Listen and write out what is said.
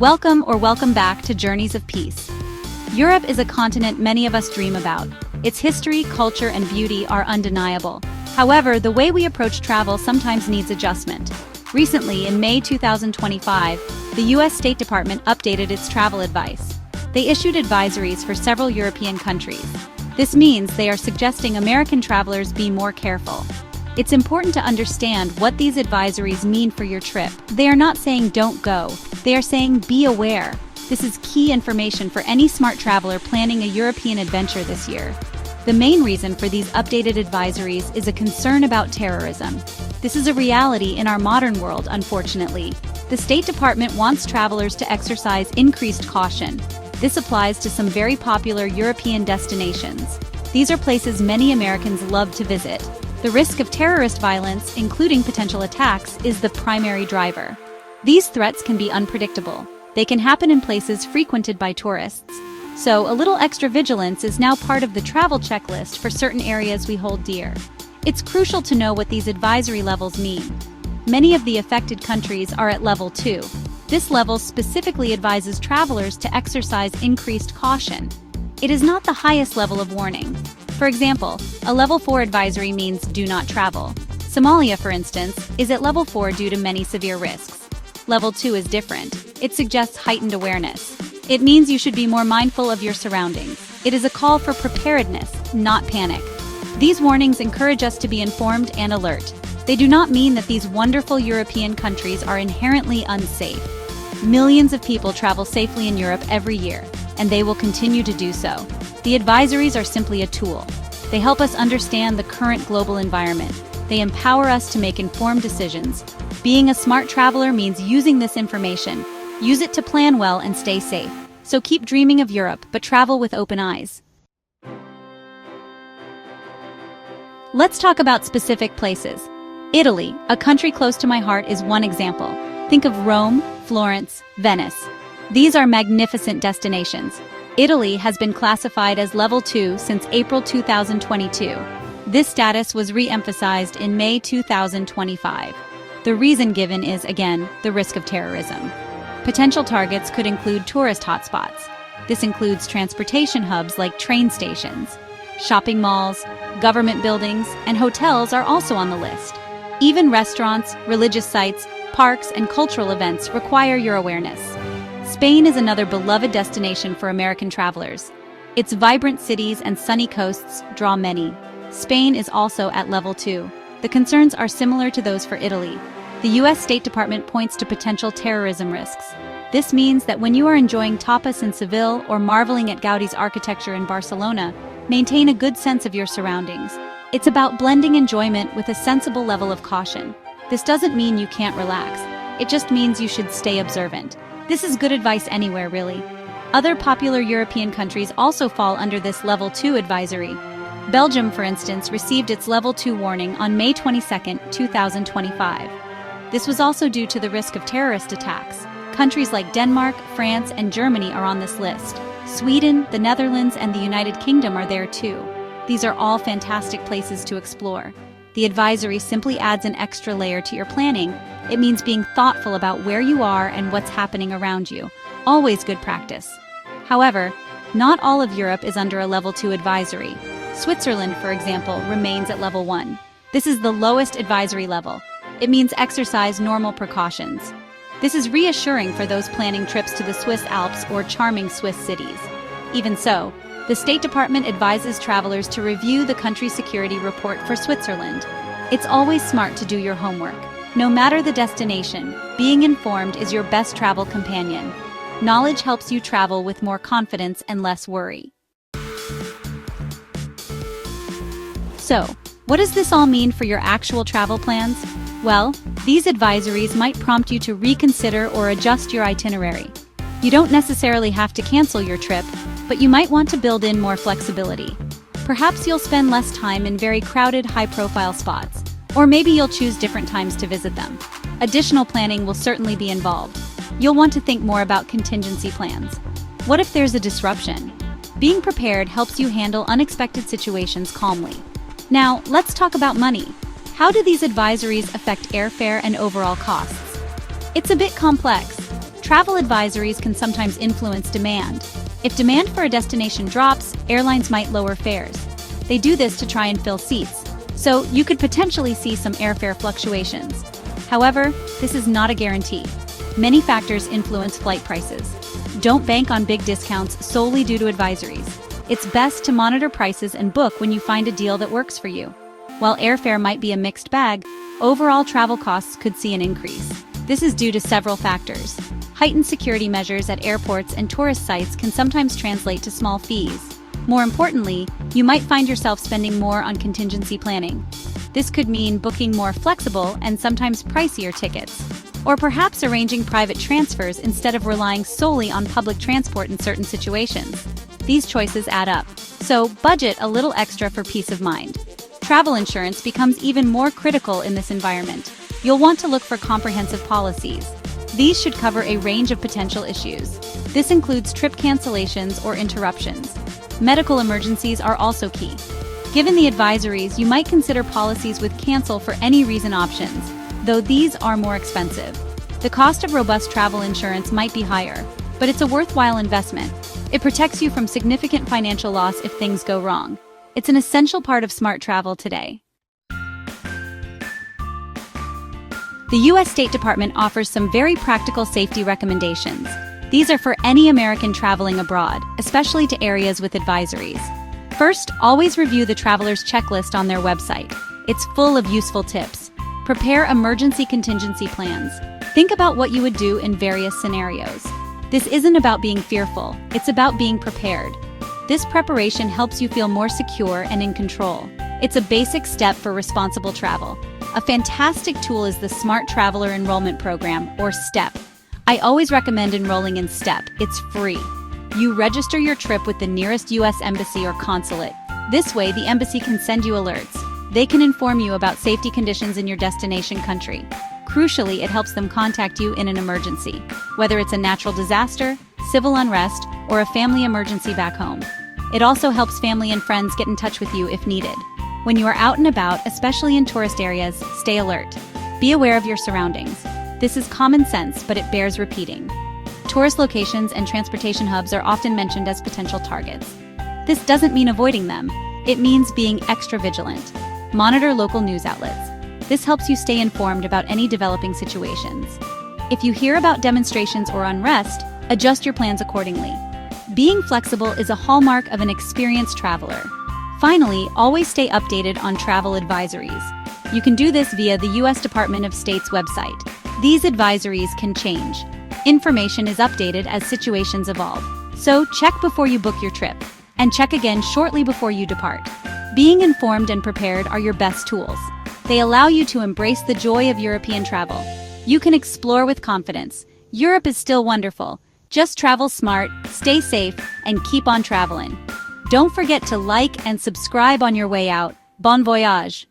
Welcome back to Journeys of Peace. Europe is a continent many of us dream about. Its history, culture, and beauty are undeniable. However, the way we approach travel sometimes needs adjustment. Recently, in May 2025, the US State Department updated its travel advice. They issued advisories for several European countries. This means they are suggesting American travelers be more careful. It's important to understand what these advisories mean for your trip. They are not saying don't go, they are saying be aware. This is key information for any smart traveler planning a European adventure this year. The main reason for these updated advisories is a concern about terrorism. This is a reality in our modern world, unfortunately. The State Department wants travelers to exercise increased caution. This applies to some very popular European destinations. These are places many Americans love to visit. The risk of terrorist violence, including potential attacks, is the primary driver. These threats can be unpredictable. They can happen in places frequented by tourists. So, a little extra vigilance is now part of the travel checklist for certain areas we hold dear. It's crucial to know what these advisory levels mean. Many of the affected countries are at level 2. This level specifically advises travelers to exercise increased caution. It is not the highest level of warning. For example, a level 4 advisory means do not travel. Somalia, for instance, is at level 4 due to many severe risks. Level 2 is different. It suggests heightened awareness. It means you should be more mindful of your surroundings. It is a call for preparedness, not panic. These warnings encourage us to be informed and alert. They do not mean that these wonderful European countries are inherently unsafe. Millions of people travel safely in Europe every year, and they will continue to do so. The advisories are simply a tool. They help us understand the current global environment. They empower us to make informed decisions. Being a smart traveler means using this information. Use it to plan well and stay safe. So keep dreaming of Europe, but travel with open eyes. Let's talk about specific places. Italy, a country close to my heart, is one example. Think of Rome, Florence, Venice. These are magnificent destinations. Italy has been classified as level 2 since April 2022. This status was re-emphasized in May 2025. The reason given is, again, the risk of terrorism. Potential targets could include tourist hotspots. This includes transportation hubs like train stations. Shopping malls, government buildings, and hotels are also on the list. Even restaurants, religious sites, parks, and cultural events require your awareness. Spain is another beloved destination for American travelers. Its vibrant cities and sunny coasts draw many. Spain is also at level 2. The concerns are similar to those for Italy. The US State Department points to potential terrorism risks. This means that when you are enjoying tapas in Seville or marveling at Gaudi's architecture in Barcelona, maintain a good sense of your surroundings. It's about blending enjoyment with a sensible level of caution. This doesn't mean you can't relax. It just means you should stay observant. This is good advice anywhere, really. Other popular European countries also fall under this level 2 advisory. Belgium, for instance, received its level 2 warning on May 22, 2025. This was also due to the risk of terrorist attacks. Countries like Denmark, France, and Germany are on this list. Sweden, the Netherlands, and the United Kingdom are there too. These are all fantastic places to explore. The advisory simply adds an extra layer to your planning. It means being thoughtful about where you are and what's happening around you. Always good practice. However, not all of Europe is under a level 2 advisory. Switzerland, for example, remains at level 1. This is the lowest advisory level. It means exercise normal precautions. This is reassuring for those planning trips to the Swiss Alps or charming Swiss cities. Even so, the State Department advises travelers to review the country security report for Switzerland. It's always smart to do your homework. No matter the destination, being informed is your best travel companion. Knowledge helps you travel with more confidence and less worry. So, what does this all mean for your actual travel plans? Well, these advisories might prompt you to reconsider or adjust your itinerary. You don't necessarily have to cancel your trip, but you might want to build in more flexibility. Perhaps you'll spend less time in very crowded, high-profile spots, or maybe you'll choose different times to visit them. Additional planning will certainly be involved. You'll want to think more about contingency plans. What if there's a disruption? Being prepared helps you handle unexpected situations calmly. Now, let's talk about money. How do these advisories affect airfare and overall costs? It's a bit complex. Travel advisories can sometimes influence demand. If demand for a destination drops, airlines might lower fares. They do this to try and fill seats, so you could potentially see some airfare fluctuations. However, this is not a guarantee. Many factors influence flight prices. Don't bank on big discounts solely due to advisories. It's best to monitor prices and book when you find a deal that works for you. While airfare might be a mixed bag, overall travel costs could see an increase. This is due to several factors. Heightened security measures at airports and tourist sites can sometimes translate to small fees. More importantly, you might find yourself spending more on contingency planning. This could mean booking more flexible and sometimes pricier tickets, or perhaps arranging private transfers instead of relying solely on public transport in certain situations. These choices add up, so budget a little extra for peace of mind. Travel insurance becomes even more critical in this environment. You'll want to look for comprehensive policies. These should cover a range of potential issues. This includes trip cancellations or interruptions. Medical emergencies are also key. Given the advisories, you might consider policies with cancel for any reason options, though these are more expensive. The cost of robust travel insurance might be higher, but it's a worthwhile investment. It protects you from significant financial loss if things go wrong. It's an essential part of smart travel today. The U.S. State Department offers some very practical safety recommendations. These are for any American traveling abroad, especially to areas with advisories. First, always review the traveler's checklist on their website. It's full of useful tips. Prepare emergency contingency plans. Think about what you would do in various scenarios. This isn't about being fearful, it's about being prepared. This preparation helps you feel more secure and in control. It's a basic step for responsible travel. A fantastic tool is the Smart Traveler Enrollment Program, or STEP. I always recommend enrolling in STEP. It's free. You register your trip with the nearest U.S. embassy or consulate. This way, the embassy can send you alerts. They can inform you about safety conditions in your destination country. Crucially, it helps them contact you in an emergency, whether it's a natural disaster, civil unrest, or a family emergency back home. It also helps family and friends get in touch with you if needed. When you are out and about, especially in tourist areas, stay alert. Be aware of your surroundings. This is common sense, but it bears repeating. Tourist locations and transportation hubs are often mentioned as potential targets. This doesn't mean avoiding them. It means being extra vigilant. Monitor local news outlets. This helps you stay informed about any developing situations. If you hear about demonstrations or unrest, adjust your plans accordingly. Being flexible is a hallmark of an experienced traveler. Finally, always stay updated on travel advisories. You can do this via the U.S. Department of State's website. These advisories can change. Information is updated as situations evolve. So check before you book your trip, and check again shortly before you depart. Being informed and prepared are your best tools. They allow you to embrace the joy of European travel. You can explore with confidence. Europe is still wonderful. Just travel smart, stay safe, and keep on traveling. Don't forget to like and subscribe on your way out. Bon voyage!